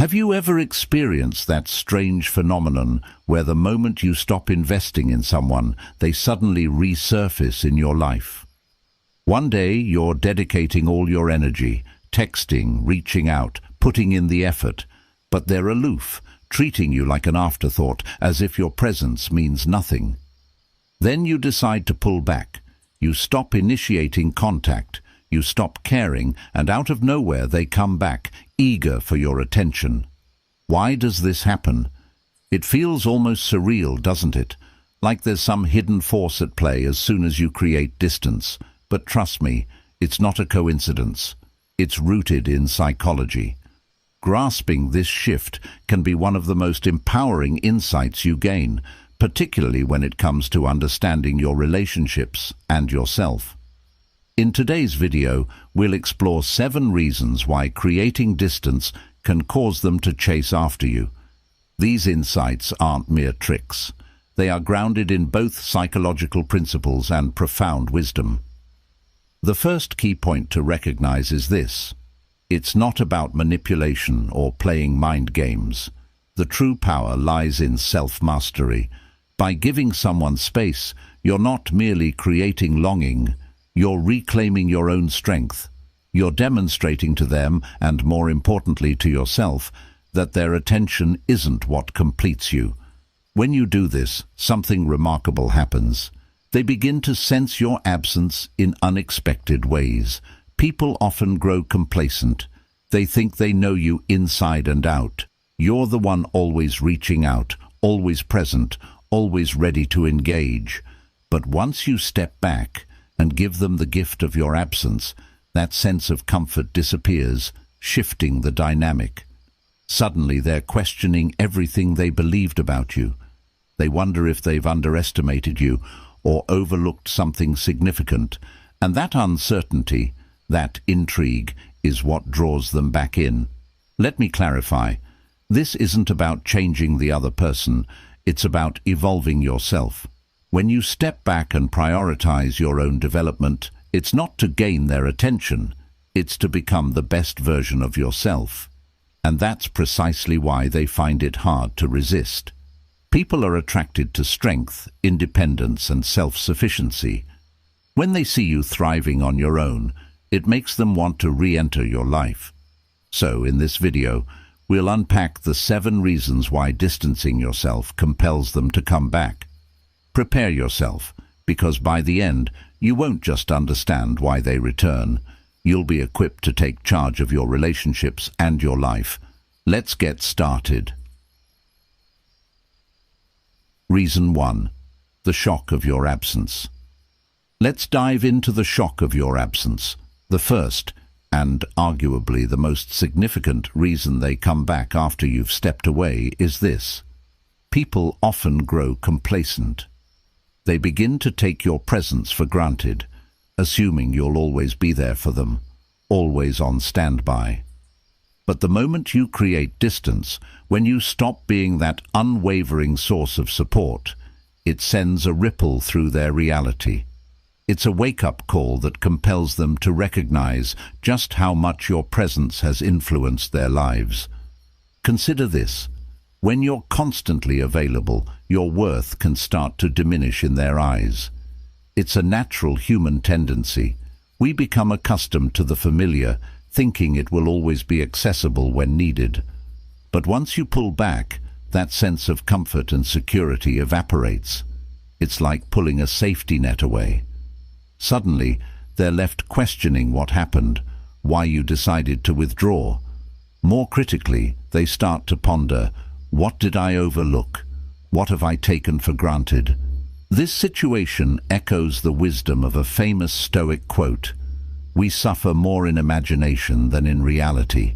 Have you ever experienced that strange phenomenon where the moment you stop investing in someone, they suddenly resurface in your life? One day you're dedicating all your energy, texting, reaching out, putting in the effort, but they're aloof, treating you like an afterthought, as if your presence means nothing. Then you decide to pull back. You stop initiating contact, you stop caring, and out of nowhere they come back, eager for your attention. Why does this happen? It feels almost surreal, doesn't it? Like there's some hidden force at play as soon as you create distance. But trust me, it's not a coincidence. It's rooted in psychology. Grasping this shift can be one of the most empowering insights you gain, particularly when it comes to understanding your relationships and yourself. In today's video, we'll explore 7 reasons why creating distance can cause them to chase after you. These insights aren't mere tricks. They are grounded in both psychological principles and profound wisdom. The first key point to recognize is this: it's not about manipulation or playing mind games. The true power lies in self-mastery. By giving someone space, you're not merely creating longing, you're reclaiming your own strength. You're demonstrating to them, and more importantly to yourself, that their attention isn't what completes you. When you do this, something remarkable happens. They begin to sense your absence in unexpected ways. People often grow complacent. They think they know you inside and out. You're the one always reaching out, always present, always ready to engage. But once you step back and give them the gift of your absence, that sense of comfort disappears, shifting the dynamic. Suddenly they're questioning everything they believed about you. They wonder if they've underestimated you or overlooked something significant, and that uncertainty, that intrigue, is what draws them back in. Let me clarify. This isn't about changing the other person. It's about evolving yourself. When you step back and prioritize your own development, it's not to gain their attention. It's to become the best version of yourself. And that's precisely why they find it hard to resist. People are attracted to strength, independence, and self-sufficiency. When they see you thriving on your own, it makes them want to re-enter your life. So, in this video, we'll unpack the 7 reasons why distancing yourself compels them to come back. Prepare yourself, because by the end, you won't just understand why they return. You'll be equipped to take charge of your relationships and your life. Let's get started. Reason 1. The shock of your absence. Let's dive into the shock of your absence. The first, and arguably the most significant reason they come back after you've stepped away is this: people often grow complacent. They begin to take your presence for granted, assuming you'll always be there for them, always on standby. But the moment you create distance, when you stop being that unwavering source of support, it sends a ripple through their reality. It's a wake-up call that compels them to recognize just how much your presence has influenced their lives. Consider this: when you're constantly available, your worth can start to diminish in their eyes. It's a natural human tendency. We become accustomed to the familiar, thinking it will always be accessible when needed. But once you pull back, that sense of comfort and security evaporates. It's like pulling a safety net away. Suddenly, they're left questioning what happened, why you decided to withdraw. More critically, they start to ponder, what did I overlook? What have I taken for granted? This situation echoes the wisdom of a famous Stoic quote: "We suffer more in imagination than in reality."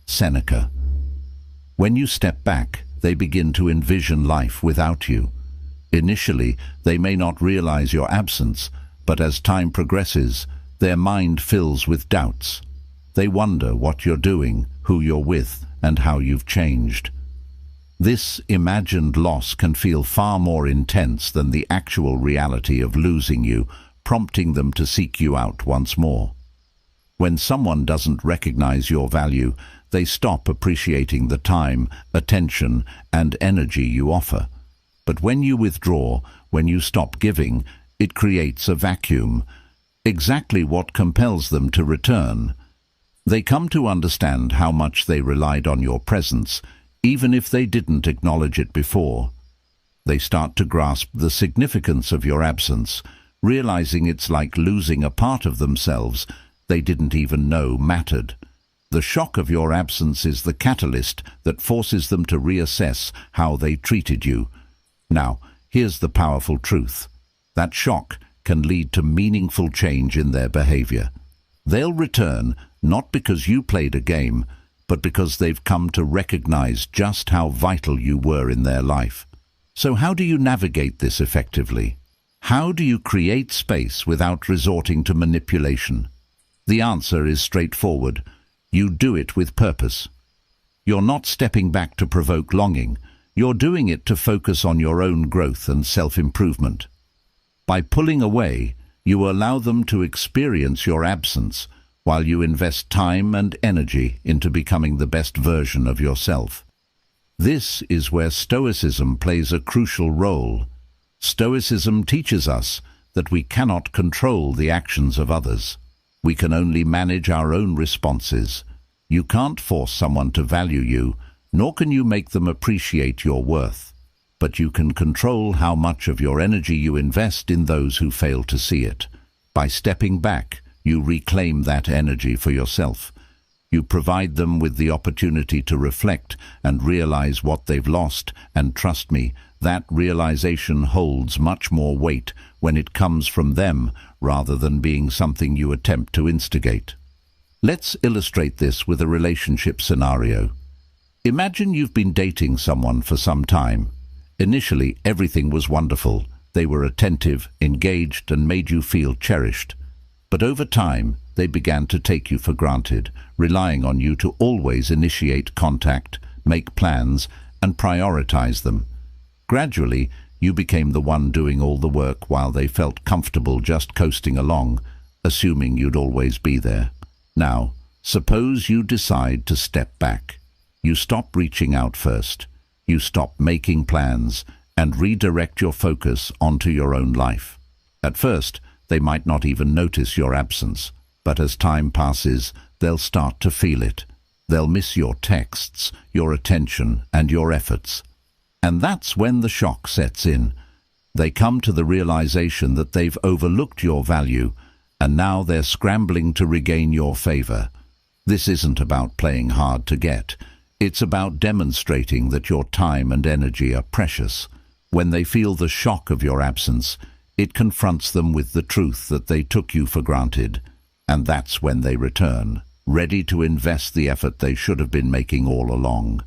Seneca. When you step back, they begin to envision life without you. Initially, they may not realize your absence, but as time progresses, their mind fills with doubts. They wonder what you're doing, who you're with, and how you've changed. This imagined loss can feel far more intense than the actual reality of losing you, prompting them to seek you out once more. When someone doesn't recognize your value, They stop appreciating the time, attention, and energy you offer. But when you withdraw, when you stop giving, it creates a vacuum. Exactly what compels them to return. They come to understand how much they relied on your presence, even if they didn't acknowledge it before. They start to grasp the significance of your absence, realizing it's like losing a part of themselves they didn't even know mattered. The shock of your absence is the catalyst that forces them to reassess how they treated you. Now, here's the powerful truth. That shock can lead to meaningful change in their behavior. They'll return not because you played a game, but because they've come to recognize just how vital you were in their life. So how do you navigate this effectively? How do you create space without resorting to manipulation? The answer is straightforward. You do it with purpose. You're not stepping back to provoke longing. You're doing it to focus on your own growth and self-improvement. By pulling away, you allow them to experience your absence while you invest time and energy into becoming the best version of yourself. This is where Stoicism plays a crucial role. Stoicism teaches us that we cannot control the actions of others. We can only manage our own responses. You can't force someone to value you, nor can you make them appreciate your worth. But you can control how much of your energy you invest in those who fail to see it. By stepping back, you reclaim that energy for yourself. You provide them with the opportunity to reflect and realize what they've lost, and trust me, that realization holds much more weight when it comes from them rather than being something you attempt to instigate. Let's illustrate this with a relationship scenario. Imagine you've been dating someone for some time. Initially, everything was wonderful. They were attentive, engaged, and made you feel cherished. But over time, they began to take you for granted, relying on you to always initiate contact, make plans, and prioritize them. Gradually, you became the one doing all the work while they felt comfortable just coasting along, assuming you'd always be there. Now, suppose you decide to step back. You stop reaching out first. You stop making plans and redirect your focus onto your own life. At first, they might not even notice your absence, but as time passes, they'll start to feel it. They'll miss your texts, your attention, and your efforts. And that's when the shock sets in. They come to the realization that they've overlooked your value, and now they're scrambling to regain your favor. This isn't about playing hard to get. It's about demonstrating that your time and energy are precious. When they feel the shock of your absence, it confronts them with the truth that they took you for granted. And that's when they return, ready to invest the effort they should have been making all along.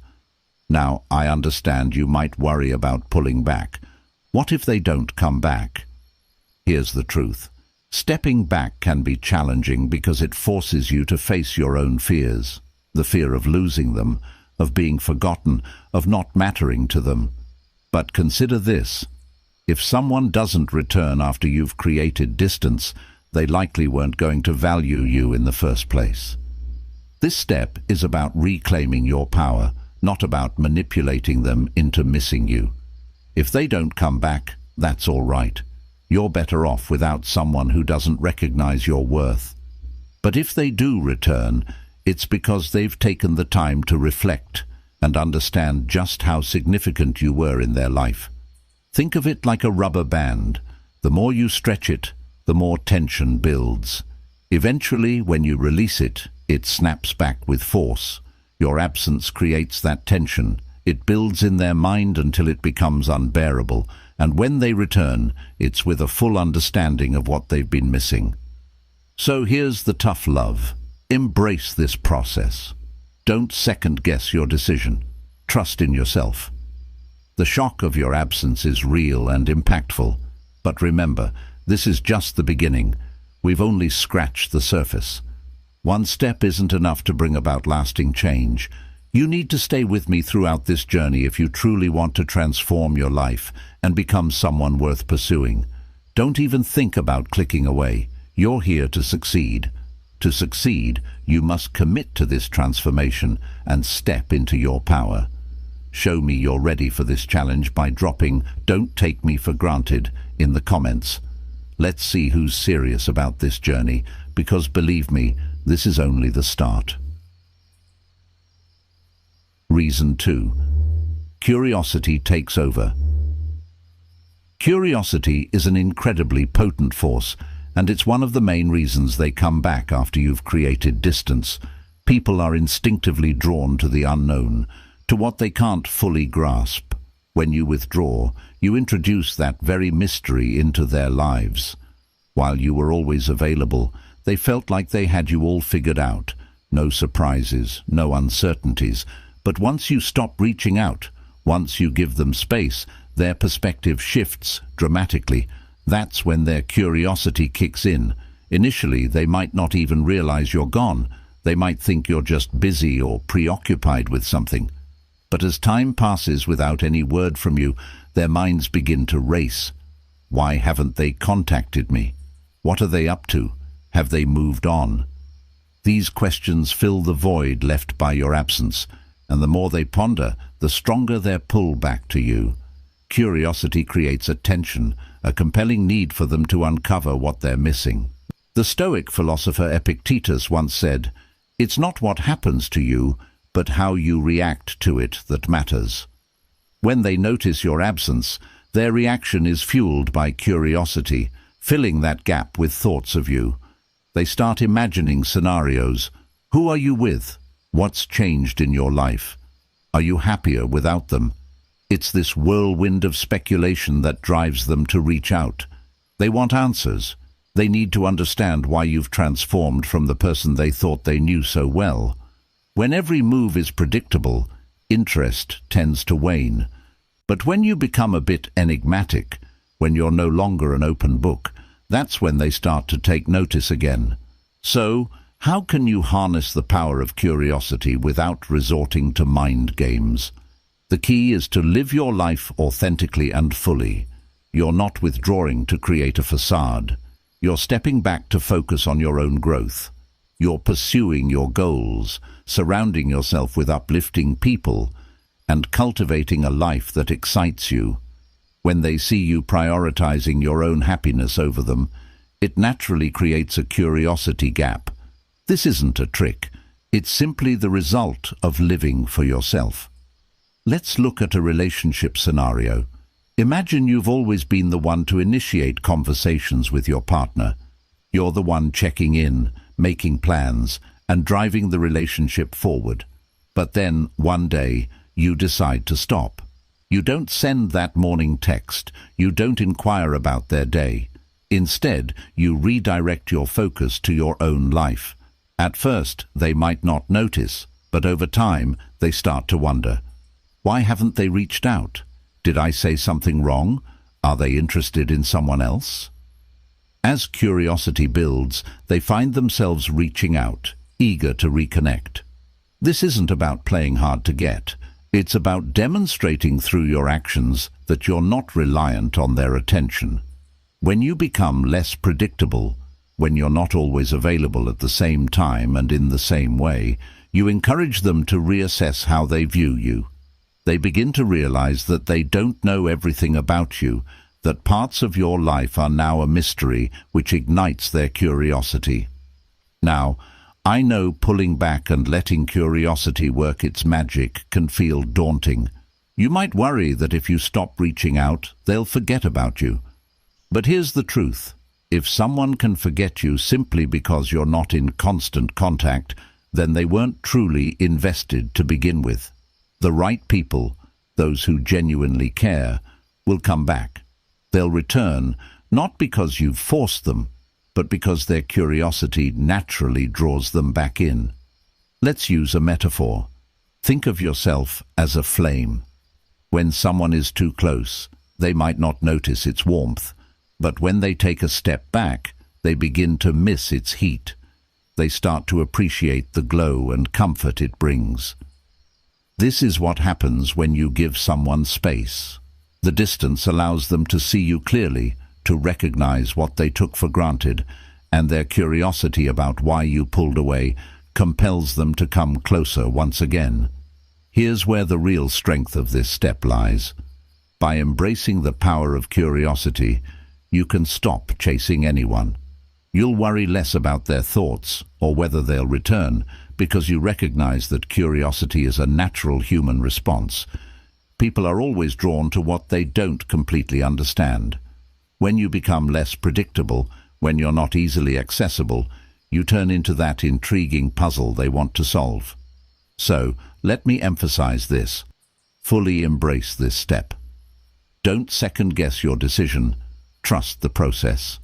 Now, I understand you might worry about pulling back. What if they don't come back? Here's the truth. Stepping back can be challenging because it forces you to face your own fears. The fear of losing them, of being forgotten, of not mattering to them. But consider this. If someone doesn't return after you've created distance, they likely weren't going to value you in the first place. This step is about reclaiming your power, not about manipulating them into missing you. If they don't come back, that's all right. You're better off without someone who doesn't recognize your worth. But if they do return, it's because they've taken the time to reflect and understand just how significant you were in their life. Think of it like a rubber band. The more you stretch it, the more tension builds. Eventually, when you release it, it snaps back with force. Your absence creates that tension. It builds in their mind until it becomes unbearable, and when they return, it's with a full understanding of what they've been missing. So here's the tough love. Embrace this process. Don't second-guess your decision. Trust in yourself. The shock of your absence is real and impactful, but remember, this is just the beginning. We've only scratched the surface. One step isn't enough to bring about lasting change. You need to stay with me throughout this journey if you truly want to transform your life and become someone worth pursuing. Don't even think about clicking away. You're here to succeed. To succeed, you must commit to this transformation and step into your power. Show me you're ready for this challenge by dropping "Don't take me for granted" in the comments. Let's see who's serious about this journey, because believe me, this is only the start. Reason 2. Curiosity takes over. Curiosity is an incredibly potent force, and it's one of the main reasons they come back after you've created distance. People are instinctively drawn to the unknown, to what they can't fully grasp. When you withdraw, you introduce that very mystery into their lives. While you were always available, they felt like they had you all figured out. No surprises, no uncertainties. But once you stop reaching out, once you give them space, their perspective shifts dramatically. That's when their curiosity kicks in. Initially, they might not even realize you're gone. They might think you're just busy or preoccupied with something. But as time passes without any word from you, their minds begin to race. Why haven't they contacted me? What are they up to? Have they moved on? These questions fill the void left by your absence, and the more they ponder, the stronger their pull back to you. Curiosity creates a tension, a compelling need for them to uncover what they're missing. The Stoic philosopher Epictetus once said, "It's not what happens to you, but how you react to it that matters." When they notice your absence, their reaction is fueled by curiosity, filling that gap with thoughts of you. They start imagining scenarios. Who are you with? What's changed in your life? Are you happier without them? It's this whirlwind of speculation that drives them to reach out. They want answers. They need to understand why you've transformed from the person they thought they knew so well. When every move is predictable, interest tends to wane. But when you become a bit enigmatic, when you're no longer an open book, that's when they start to take notice again. So, how can you harness the power of curiosity without resorting to mind games? The key is to live your life authentically and fully. You're not withdrawing to create a facade. You're stepping back to focus on your own growth. You're pursuing your goals, surrounding yourself with uplifting people, and cultivating a life that excites you. When they see you prioritizing your own happiness over them, it naturally creates a curiosity gap. This isn't a trick. It's simply the result of living for yourself. Let's look at a relationship scenario. Imagine you've always been the one to initiate conversations with your partner. You're the one checking in, making plans, and driving the relationship forward. But then, one day, you decide to stop. You don't send that morning text. You don't inquire about their day. Instead, you redirect your focus to your own life. At first, they might not notice, but over time, they start to wonder. Why haven't they reached out? Did I say something wrong? Are they interested in someone else? As curiosity builds, they find themselves reaching out, eager to reconnect. This isn't about playing hard to get. It's about demonstrating through your actions that you're not reliant on their attention. When you become less predictable, when you're not always available at the same time and in the same way, you encourage them to reassess how they view you. They begin to realize that they don't know everything about you, that parts of your life are now a mystery which ignites their curiosity. Now, I know pulling back and letting curiosity work its magic can feel daunting. You might worry that if you stop reaching out, they'll forget about you. But here's the truth. If someone can forget you simply because you're not in constant contact, then they weren't truly invested to begin with. The right people, those who genuinely care, will come back. They'll return, not because you've forced them, but because their curiosity naturally draws them back in. Let's use a metaphor. Think of yourself as a flame. When someone is too close, they might not notice its warmth, but when they take a step back, they begin to miss its heat. They start to appreciate the glow and comfort it brings. This is what happens when you give someone space. The distance allows them to see you clearly, to recognize what they took for granted, and their curiosity about why you pulled away compels them to come closer once again. Here's where the real strength of this step lies. By embracing the power of curiosity, you can stop chasing anyone. You'll worry less about their thoughts or whether they'll return, because you recognize that curiosity is a natural human response. People are always drawn to what they don't completely understand. When you become less predictable, when you're not easily accessible, you turn into that intriguing puzzle they want to solve. So, let me emphasize this. Fully embrace this step. Don't second-guess your decision. Trust the process.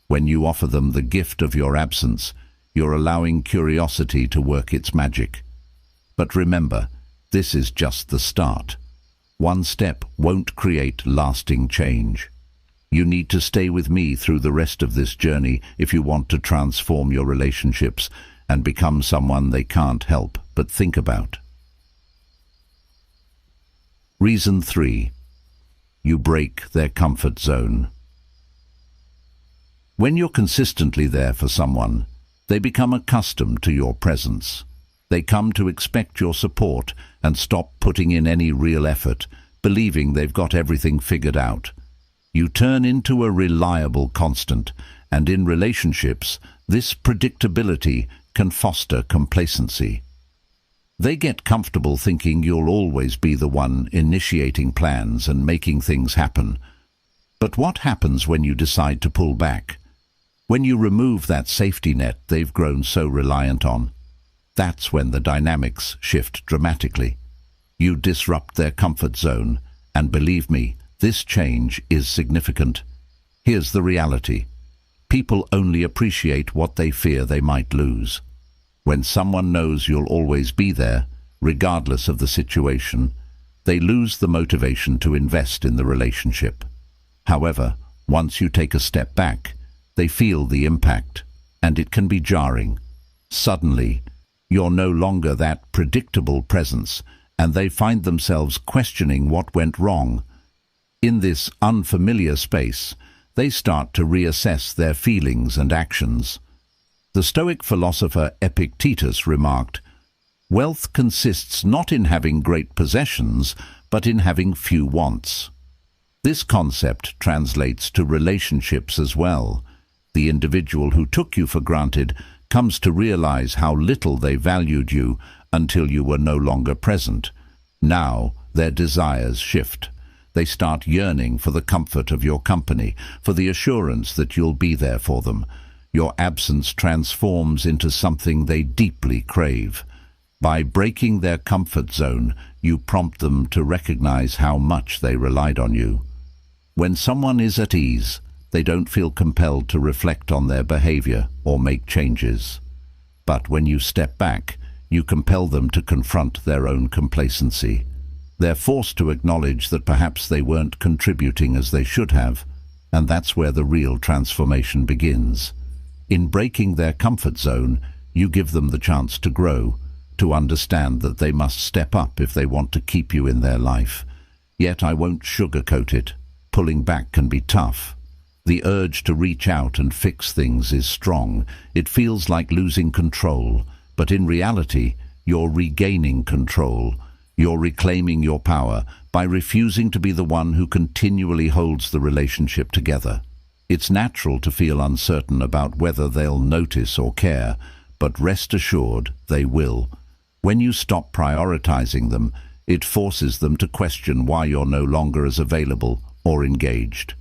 When you offer them the gift of your absence, you're allowing curiosity to work its magic. But remember, this is just the start. One step won't create lasting change. You need to stay with me through the rest of this journey if you want to transform your relationships and become someone they can't help but think about. Reason 3. You break their comfort zone. When you're consistently there for someone, they become accustomed to your presence. They come to expect your support and stop putting in any real effort, believing they've got everything figured out. You turn into a reliable constant, and in relationships, this predictability can foster complacency. They get comfortable thinking you'll always be the one initiating plans and making things happen. But what happens when you decide to pull back? When you remove that safety net they've grown so reliant on? That's when the dynamics shift dramatically. You disrupt their comfort zone, and believe me, this change is significant. Here's the reality. People only appreciate what they fear they might lose. When someone knows you'll always be there, regardless of the situation, they lose the motivation to invest in the relationship. However, once you take a step back, they feel the impact, and it can be jarring. Suddenly, you're no longer that predictable presence, and they find themselves questioning what went wrong. In this unfamiliar space, they start to reassess their feelings and actions. The Stoic philosopher Epictetus remarked, "Wealth consists not in having great possessions, but in having few wants." This concept translates to relationships as well. The individual who took you for granted comes to realize how little they valued you until you were no longer present. Now, their desires shift. They start yearning for the comfort of your company, for the assurance that you'll be there for them. Your absence transforms into something they deeply crave. By breaking their comfort zone, you prompt them to recognize how much they relied on you. When someone is at ease, they don't feel compelled to reflect on their behavior or make changes. But when you step back, you compel them to confront their own complacency. They're forced to acknowledge that perhaps they weren't contributing as they should have, and that's where the real transformation begins. In breaking their comfort zone, you give them the chance to grow, to understand that they must step up if they want to keep you in their life. Yet I won't sugarcoat it. Pulling back can be tough. The urge to reach out and fix things is strong. It feels like losing control, but in reality, you're regaining control. You're reclaiming your power by refusing to be the one who continually holds the relationship together. It's natural to feel uncertain about whether they'll notice or care, but rest assured they will. When you stop prioritizing them, it forces them to question why you're no longer as available or engaged.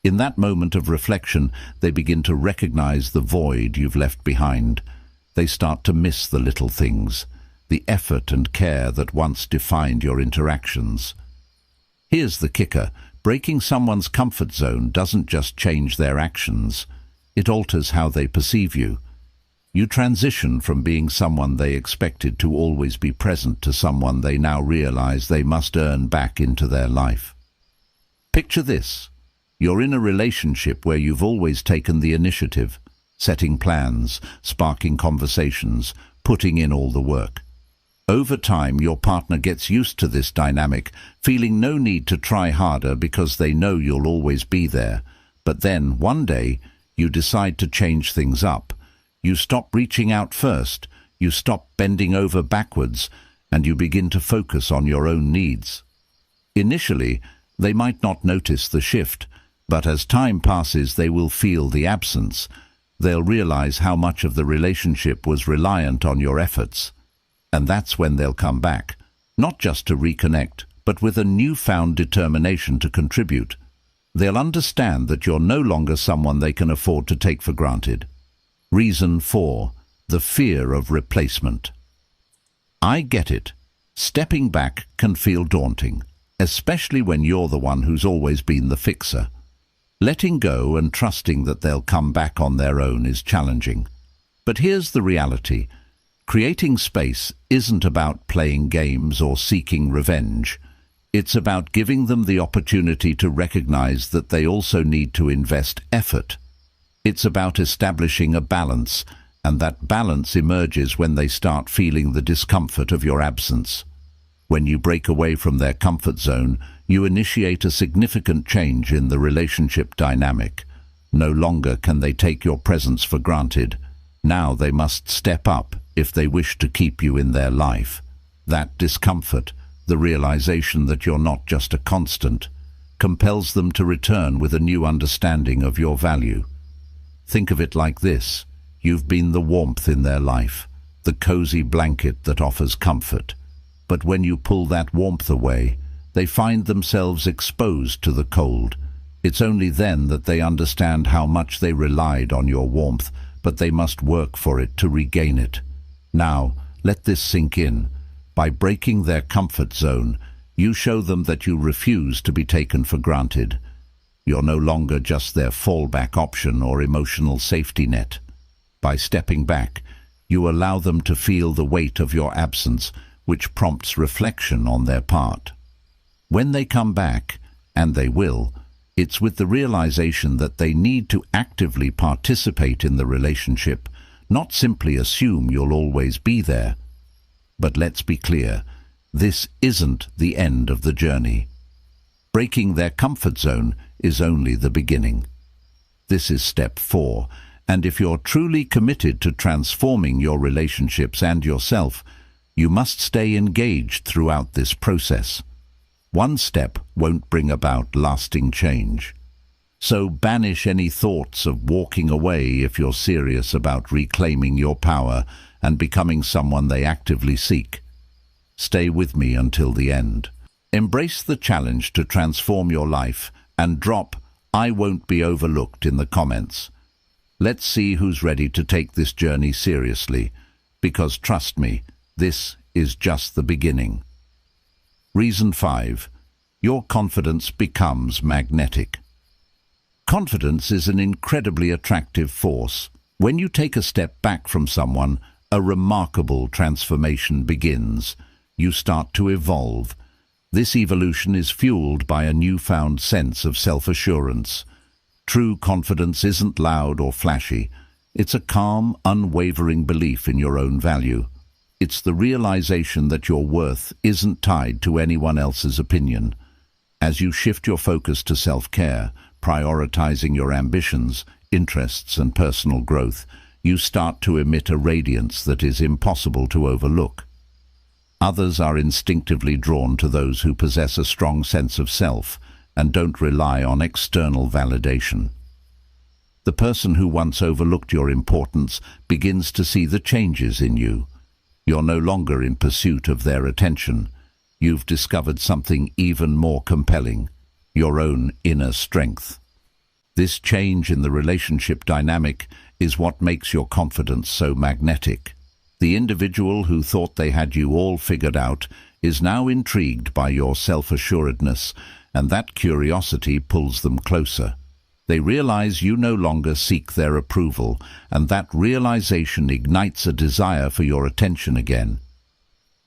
In that moment of reflection, they begin to recognize the void you've left behind. They start to miss the little things, the effort and care that once defined your interactions. Here's the kicker. Breaking someone's comfort zone doesn't just change their actions. It alters how they perceive you. You transition from being someone they expected to always be present to someone they now realize they must earn back into their life. Picture this. You're in a relationship where you've always taken the initiative, setting plans, sparking conversations, putting in all the work. Over time, your partner gets used to this dynamic, feeling no need to try harder because they know you'll always be there. But then, one day, you decide to change things up. You stop reaching out first, you stop bending over backwards, and you begin to focus on your own needs. Initially, they might not notice the shift, but as time passes they will feel the absence. They'll realize how much of the relationship was reliant on your efforts. And that's when they'll come back, not just to reconnect, but with a newfound determination to contribute. They'll understand that you're no longer someone they can afford to take for granted. Reason 4. The fear of replacement. I get it. Stepping back can feel daunting, especially when you're the one who's always been the fixer. Letting go and trusting that they'll come back on their own is challenging. But here's the reality. Creating space isn't about playing games or seeking revenge. It's about giving them the opportunity to recognize that they also need to invest effort. It's about establishing a balance, and that balance emerges when they start feeling the discomfort of your absence. When you break away from their comfort zone, you initiate a significant change in the relationship dynamic. No longer can they take your presence for granted. Now they must step up if they wish to keep you in their life. That discomfort, the realization that you're not just a constant, compels them to return with a new understanding of your value. Think of it like this. You've been the warmth in their life, the cozy blanket that offers comfort. But when you pull that warmth away, they find themselves exposed to the cold. It's only then that they understand how much they relied on your warmth, but they must work for it to regain it. Now, let this sink in. By breaking their comfort zone, you show them that you refuse to be taken for granted. You're no longer just their fallback option or emotional safety net. By stepping back, you allow them to feel the weight of your absence, which prompts reflection on their part. When they come back, and they will, it's with the realization that they need to actively participate in the relationship, not simply assume you'll always be there. But let's be clear, this isn't the end of the journey. Breaking their comfort zone is only the beginning. This is step 4, and if you're truly committed to transforming your relationships and yourself, you must stay engaged throughout this process. One step won't bring about lasting change. So banish any thoughts of walking away if you're serious about reclaiming your power and becoming someone they actively seek. Stay with me until the end. Embrace the challenge to transform your life and drop "I won't be overlooked" in the comments. Let's see who's ready to take this journey seriously, because trust me, this is just the beginning. Reason 5. Your confidence becomes magnetic. Confidence is an incredibly attractive force. When you take a step back from someone, a remarkable transformation begins. You start to evolve. This evolution is fueled by a newfound sense of self-assurance. True confidence isn't loud or flashy. It's a calm, unwavering belief in your own value. It's the realization that your worth isn't tied to anyone else's opinion. As you shift your focus to self-care, prioritizing your ambitions, interests, and personal growth, you start to emit a radiance that is impossible to overlook. Others are instinctively drawn to those who possess a strong sense of self and don't rely on external validation. The person who once overlooked your importance begins to see the changes in you. You're no longer in pursuit of their attention. You've discovered something even more compelling, your own inner strength. This change in the relationship dynamic is what makes your confidence so magnetic. The individual who thought they had you all figured out is now intrigued by your self-assuredness, and that curiosity pulls them closer. They realize you no longer seek their approval, and that realization ignites a desire for your attention again.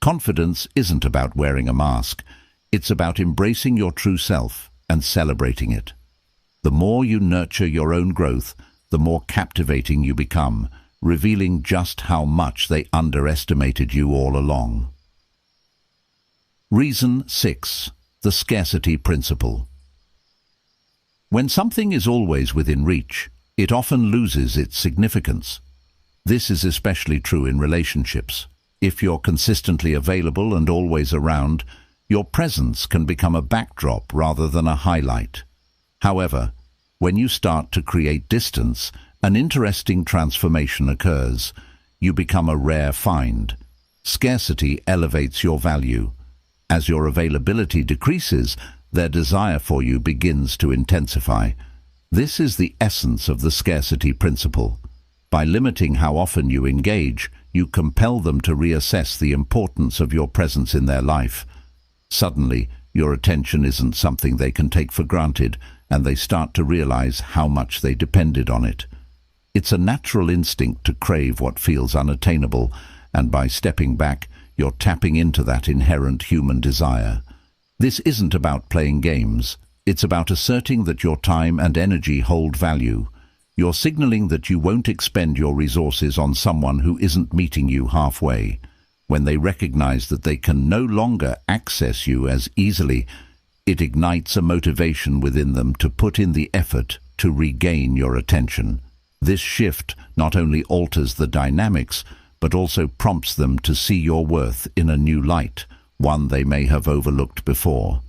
Confidence isn't about wearing a mask. It's about embracing your true self and celebrating it. The more you nurture your own growth, the more captivating you become, revealing just how much they underestimated you all along. Reason 6. The Scarcity Principle. When something is always within reach, it often loses its significance. This is especially true in relationships. If you're consistently available and always around, your presence can become a backdrop rather than a highlight. However, when you start to create distance, an interesting transformation occurs. You become a rare find. Scarcity elevates your value. As your availability decreases, their desire for you begins to intensify. This is the essence of the scarcity principle. By limiting how often you engage, you compel them to reassess the importance of your presence in their life. Suddenly, your attention isn't something they can take for granted, and they start to realize how much they depended on it. It's a natural instinct to crave what feels unattainable, and by stepping back, you're tapping into that inherent human desire. This isn't about playing games. It's about asserting that your time and energy hold value. You're signaling that you won't expend your resources on someone who isn't meeting you halfway. When they recognize that they can no longer access you as easily, it ignites a motivation within them to put in the effort to regain your attention. This shift not only alters the dynamics, but also prompts them to see your worth in a new light, one they may have overlooked before.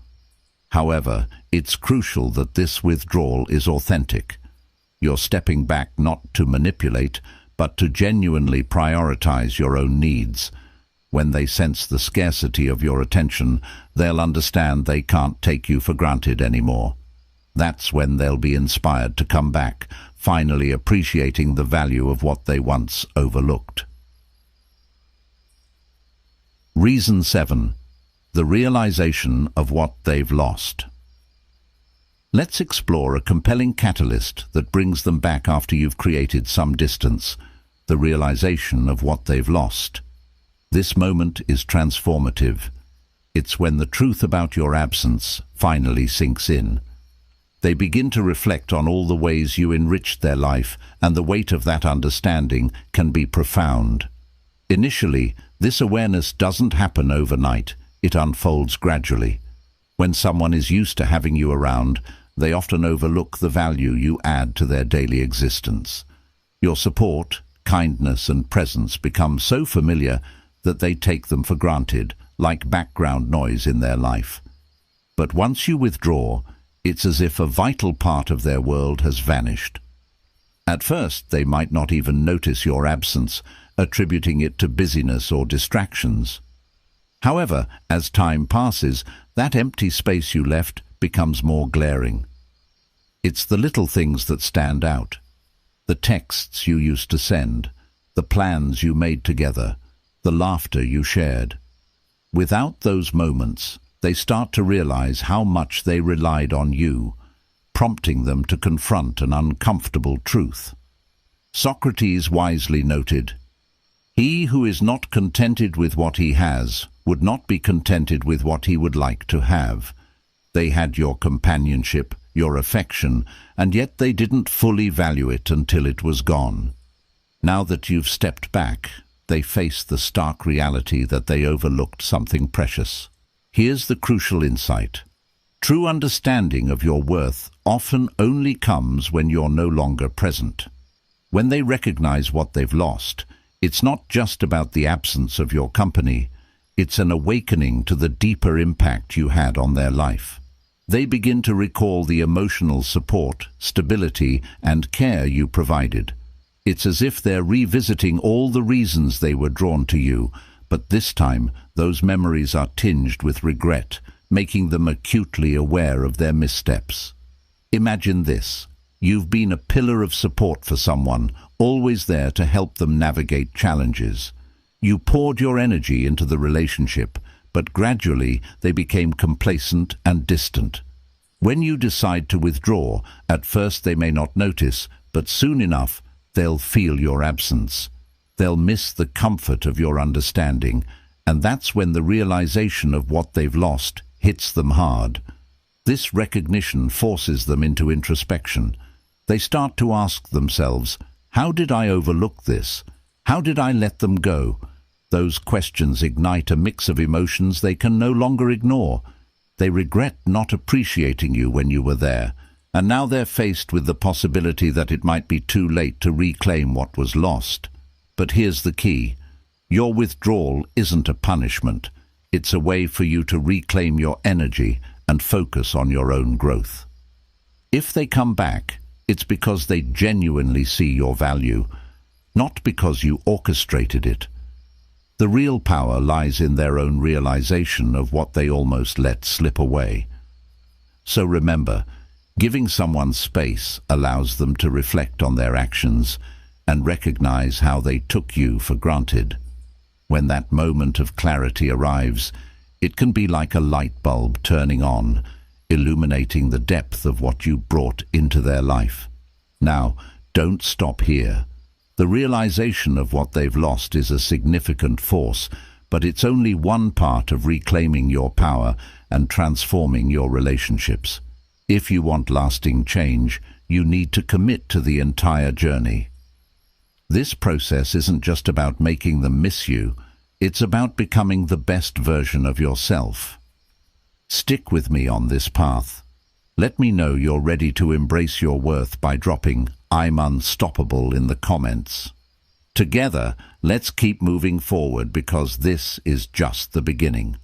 However, it's crucial that this withdrawal is authentic. You're stepping back not to manipulate, but to genuinely prioritize your own needs. When they sense the scarcity of your attention, they'll understand they can't take you for granted anymore. That's when they'll be inspired to come back, finally appreciating the value of what they once overlooked. Reason 7. The realization of what they've lost. Let's explore a compelling catalyst that brings them back after you've created some distance, the realization of what they've lost. This moment is transformative. It's when the truth about your absence finally sinks in. They begin to reflect on all the ways you enriched their life, and the weight of that understanding can be profound. Initially, this awareness doesn't happen overnight. It unfolds gradually. When someone is used to having you around, they often overlook the value you add to their daily existence. Your support, kindness, and presence become so familiar that they take them for granted, like background noise in their life. But once you withdraw, it's as if a vital part of their world has vanished. At first, they might not even notice your absence, attributing it to busyness or distractions. However, as time passes, that empty space you left becomes more glaring. It's the little things that stand out. The texts you used to send, the plans you made together, the laughter you shared. Without those moments, they start to realize how much they relied on you, prompting them to confront an uncomfortable truth. Socrates wisely noted, "He who is not contented with what he has would not be contented with what he would like to have." They had your companionship, your affection, and yet they didn't fully value it until it was gone. Now that you've stepped back, they face the stark reality that they overlooked something precious. Here's the crucial insight. True understanding of your worth often only comes when you're no longer present. When they recognize what they've lost, it's not just about the absence of your company. It's an awakening to the deeper impact you had on their life. They begin to recall the emotional support, stability, and care you provided. It's as if they're revisiting all the reasons they were drawn to you, but this time those memories are tinged with regret, making them acutely aware of their missteps. Imagine this. You've been a pillar of support for someone, always there to help them navigate challenges. You poured your energy into the relationship, but gradually they became complacent and distant. When you decide to withdraw, at first they may not notice, but soon enough they'll feel your absence. They'll miss the comfort of your understanding, and that's when the realization of what they've lost hits them hard. This recognition forces them into introspection. They start to ask themselves, how did I overlook this? How did I let them go? Those questions ignite a mix of emotions they can no longer ignore. They regret not appreciating you when you were there. And now they're faced with the possibility that it might be too late to reclaim what was lost. But here's the key. Your withdrawal isn't a punishment. It's a way for you to reclaim your energy and focus on your own growth. If they come back, it's because they genuinely see your value, not because you orchestrated it. The real power lies in their own realization of what they almost let slip away. So remember, giving someone space allows them to reflect on their actions and recognize how they took you for granted. When that moment of clarity arrives, it can be like a light bulb turning on, illuminating the depth of what you brought into their life. Now, don't stop here. The realization of what they've lost is a significant force, but it's only one part of reclaiming your power and transforming your relationships. If you want lasting change, you need to commit to the entire journey. This process isn't just about making them miss you, it's about becoming the best version of yourself. Stick with me on this path. Let me know you're ready to embrace your worth by dropping "I'm unstoppable" in the comments. Together, let's keep moving forward because this is just the beginning.